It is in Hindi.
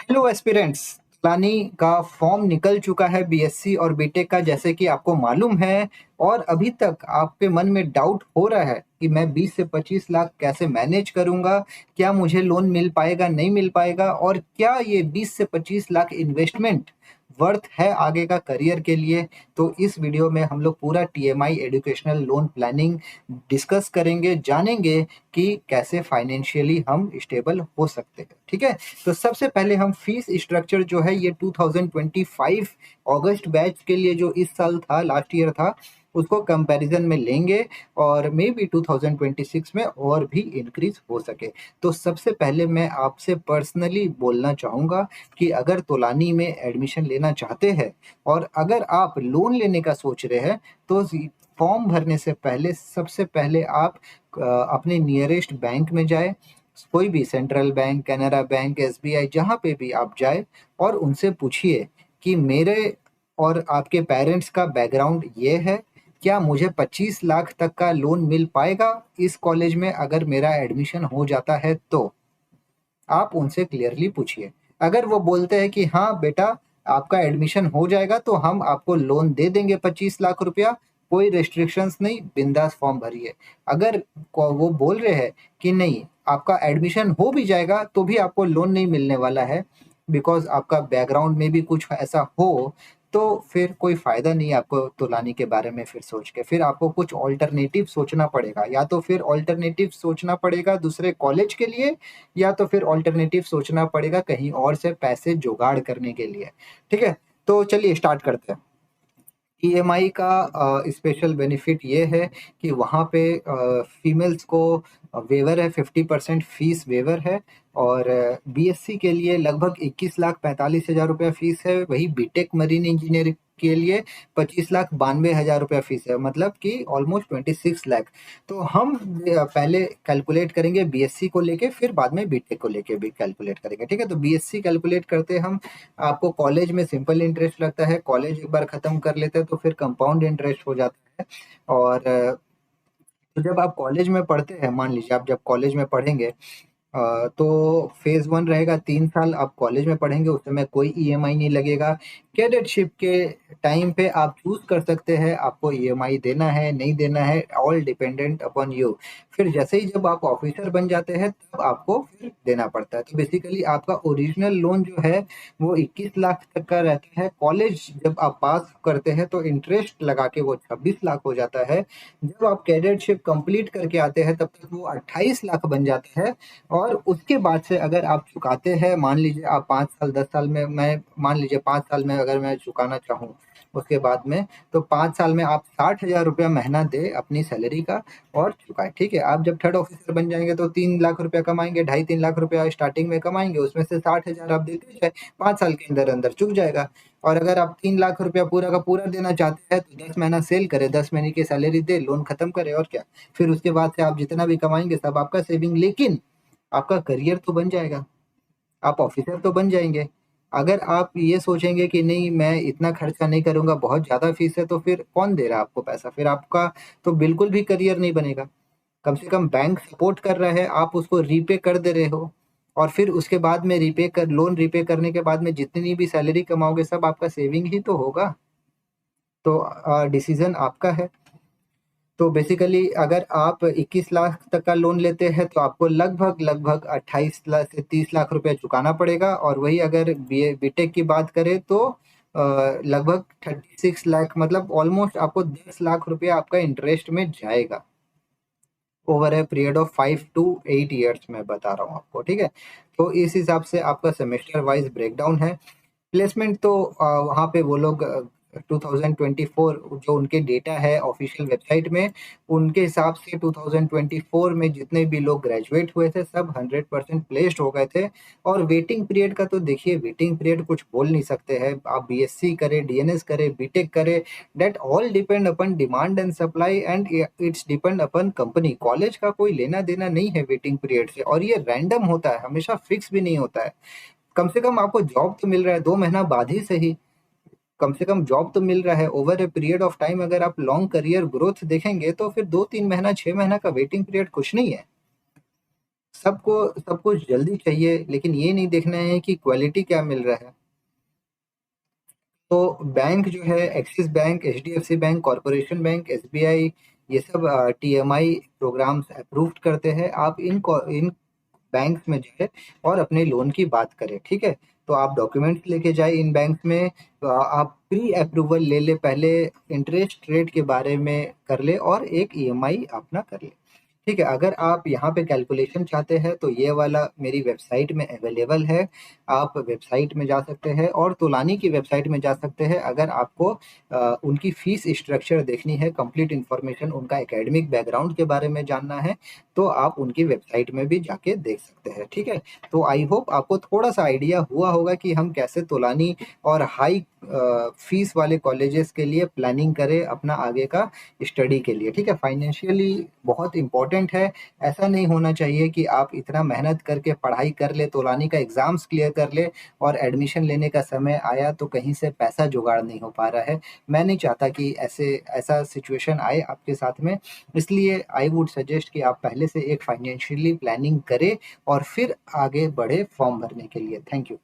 Hello aspirants. प्लानी का फॉर्म निकल चुका है बीएससी और बीटेक का, जैसे कि आपको मालूम है। और अभी तक आपके मन में डाउट हो रहा है कि मैं 20 से 25 लाख कैसे मैनेज करूंगा, क्या मुझे लोन मिल पाएगा नहीं मिल पाएगा, और क्या ये 20 से 25 लाख इन्वेस्टमेंट वर्थ है आगे का करियर के लिए। तो इस वीडियो में हम लोग पूरा TMI educational loan planning discuss करेंगे, जानेंगे कि कैसे फाइनेंशियली हम स्टेबल हो सकते हैं। ठीक है, तो सबसे पहले हम फीस स्ट्रक्चर जो है ये 2025 अगस्त बैच के लिए जो इस साल था, लास्ट ईयर था, उसको कंपैरिजन में लेंगे और मे बी 2026 में और भी इंक्रीज हो सके। तो सबसे पहले मैं आपसे पर्सनली बोलना चाहूँगा कि अगर तोलानी में एडमिशन लेना चाहते हैं और अगर आप लोन लेने का सोच रहे हैं, तो फॉर्म भरने से पहले सबसे पहले आप अपने नियरेस्ट बैंक में जाए। कोई भी central bank, Canara bank, SBI, जहाँ पे भी आप जाए और उनसे पूछिए कि मेरे और आपके पेरेंट्स का बैकग्राउंड ये है, क्या मुझे 25 लाख तक का लोन मिल पाएगा इस कॉलेज में अगर मेरा एडमिशन हो जाता है। तो आप उनसे क्लियरली पूछिए। अगर वो बोलते हैं कि हाँ बेटा आपका एडमिशन हो जाएगा, तो हम आपको लोन दे देंगे 25 लाख रुपया, कोई रेस्ट्रिक्शंस नहीं, बिंदास फॉर्म भरिए। अगर वो बोल रहे हैं कि नहीं आपका एडमिशन हो भी जाएगा तो भी आपको लोन नहीं मिलने वाला है, बिकॉज आपका बैकग्राउंड में भी कुछ ऐसा हो, तो फिर कोई फायदा नहीं है आपको तुलानी के बारे में फिर सोच के। फिर आपको कुछ ऑल्टरनेटिव सोचना पड़ेगा, या तो फिर ऑल्टरनेटिव सोचना पड़ेगा दूसरे कॉलेज के लिए, या तो फिर ऑल्टरनेटिव सोचना पड़ेगा कहीं और से पैसे जुगाड़ करने के लिए। ठीक है, तो चलिए स्टार्ट करते हैं। ईएमआई का स्पेशल बेनिफिट ये है कि वहाँ पे फीमेल्स को वेवर है, 50% फीस वेवर है। और बीएससी के लिए लगभग 21,45,000 रुपया फीस है। वही बीटेक मरीन इंजीनियरिंग के लिए 25,92,000 रुपया फीस है, मतलब कि ऑलमोस्ट 26 लाख। तो हम पहले कैलकुलेट करेंगे बीएससी को लेके, फिर बाद में बीटेक को लेके भी कैलकुलेट करेंगे। ठीक है, तो बीएससी कैलकुलेट करते हम। आपको कॉलेज में सिंपल इंटरेस्ट लगता है, कॉलेज एक बार खत्म कर लेते हैं तो फिर कंपाउंड इंटरेस्ट हो जाता है। और तो जब आप कॉलेज में पढ़ते हैं, मान लीजिए आप जब कॉलेज में पढ़ेंगे, तो फेज वन रहेगा, 3 साल आप कॉलेज में पढ़ेंगे, उस समय कोई ईएमआई नहीं लगेगा। कैडेटशिप के टाइम पे आप चूज कर सकते हैं आपको ईएमआई देना है नहीं देना है, ऑल डिपेंडेंट अपॉन यू। फिर जैसे ही जब आप ऑफिसर बन जाते हैं तब आपको फिर देना पड़ता है। तो बेसिकली आपका ओरिजिनल लोन जो है वो 21 लाख तक का रहता है। कॉलेज जब आप पास करते हैं तो इंटरेस्ट लगा के वो 26 लाख हो जाता है। जब आप कैडेटशिप कंप्लीट करके आते हैं तब तक वो 28 लाख बन जाता है। और उसके बाद से अगर आप चुकाते हैं, मान लीजिए आप 5 साल 10 साल में, मैं मान लीजिए 5 साल में अगर मैं चुकाना चाहूँ उसके बाद में, तो 5 साल में आप 60,000 रुपया महीना दे अपनी सैलरी का और चुकाए। ठीक है, आप जब थर्ड ऑफिसर बन जाएंगे तो 3 लाख रुपया कमाएंगे, 2.5-3 लाख रुपया स्टार्टिंग में कमाएंगे, उसमें से 60,000 आप देते जाए, 5 साल के अंदर अंदर चुक जाएगा। और अगर आप 3 लाख रुपया पूरा का पूरा देना चाहते हैं तो 10 महीना सेल करे, 10 महीने की सैलरी दे, लोन खत्म करे, और क्या। फिर उसके बाद से आप जितना भी कमाएंगे सब आपका सेविंग, लेकिन आपका करियर तो बन जाएगा, आप ऑफिसर तो बन जाएंगे। अगर आप ये सोचेंगे कि नहीं मैं इतना खर्चा नहीं करूंगा, बहुत ज्यादा फीस है, तो फिर कौन दे रहा है आपको पैसा, फिर आपका तो बिल्कुल भी करियर नहीं बनेगा। कम से कम बैंक सपोर्ट कर रहा है, आप उसको रीपे कर दे रहे हो, और फिर उसके बाद में लोन रीपे करने के बाद में जितनी भी सैलरी कमाओगे सब आपका सेविंग ही तो होगा। तो डिसीजन आपका है। तो बेसिकली अगर आप 21 लाख तक का लोन लेते हैं तो आपको लगभग लगभग 28 लाख से 30 लाख रुपया चुकाना पड़ेगा। और वही अगर बीटेक की बात करें तो लगभग 36 लाख, मतलब ऑलमोस्ट आपको 10 लाख रुपया आपका इंटरेस्ट में जाएगा over a period of 5 to 8 years में बता रहा हूँ आपको। ठीक है, तो इस हिसाब से आपका सेमेस्टर वाइज ब्रेकडाउन है। प्लेसमेंट तो वहाँ पे वो लोग 2024 जो उनके डेटा है ऑफिशियल वेबसाइट में, उनके हिसाब से 2024 में जितने भी लोग ग्रेजुएट हुए थे सब 100% प्लेस्ड हो गए थे। और वेटिंग पीरियड का तो देखिए, वेटिंग पीरियड कुछ बोल नहीं सकते हैं। आप बीएससी करें, डीएनएस करें, बीटेक करें, that all depend upon demand and supply, and it's depend upon company. College का कोई लेना देना नहीं है वेटिंग पीरियड से, और ये रैंडम होता है, हमेशा फिक्स भी नहीं होता है। कम से कम आपको जॉब तो मिल रहा है 2 महीना बाद ही सही, कम से कम जॉब तो मिल रहा है over a period of time. अगर आप लॉन्ग करियर ग्रोथ देखेंगे तो फिर 2-3 महीना 6 महीना का वेटिंग पीरियड कुछ नहीं है। सबको सब कुछ जल्दी चाहिए, लेकिन ये नहीं देखना है कि क्वालिटी क्या मिल रहा है। तो बैंक जो है axis bank, HDFC bank, corporation bank, SBI, ये सब टीएमआई प्रोग्राम्स अप्रूव्ड करते हैं। आप इन बैंक में जो है और अपने लोन की बात करें, ठीक है? तो आप डॉक्यूमेंट्स लेके जाए इन बैंक में, आप प्री अप्रूवल ले ले पहले, इंटरेस्ट रेट के बारे में कर ले और एक ईएमआई अपना कर ले। ठीक है, अगर आप यहाँ पे कैलकुलेशन चाहते हैं तो ये वाला मेरी वेबसाइट में अवेलेबल है। आप वेबसाइट में जा सकते हैं और तोलानी की वेबसाइट में जा सकते हैं। अगर आपको उनकी फीस स्ट्रक्चर देखनी है, कंप्लीट इन्फॉर्मेशन, उनका एकेडमिक बैकग्राउंड के बारे में जानना है, तो आप उनकी वेबसाइट में भी जाके देख सकते हैं, ठीक है? तो आई होप आपको थोड़ा-सा आइडिया हुआ होगा कि हम कैसे तोलानी और हाई फीस वाले कॉलेजेस के लिए प्लानिंग करें अपना आगे का स्टडी के लिए, ठीक है? फाइनेंशियली बहुत इम्पोर्टेंट है। ऐसा नहीं होना चाहिए कि आप इतना मेहनत करके पढ़ाई कर ले, तोलानी का एग्ज़ाम्स क्लियर कर ले और एडमिशन लेने का समय आया तो कहीं से पैसा जुगाड़ नहीं हो पा रहा है। मैं नहीं चाहता कि ऐसा सिचुएशन आए आपके साथ में। इसलिए आई वुड सजेस्ट कि आप पहले से एक फाइनेंशियली प्लानिंग करें और फिर आगे बढ़े फॉर्म भरने के लिए। Thank you.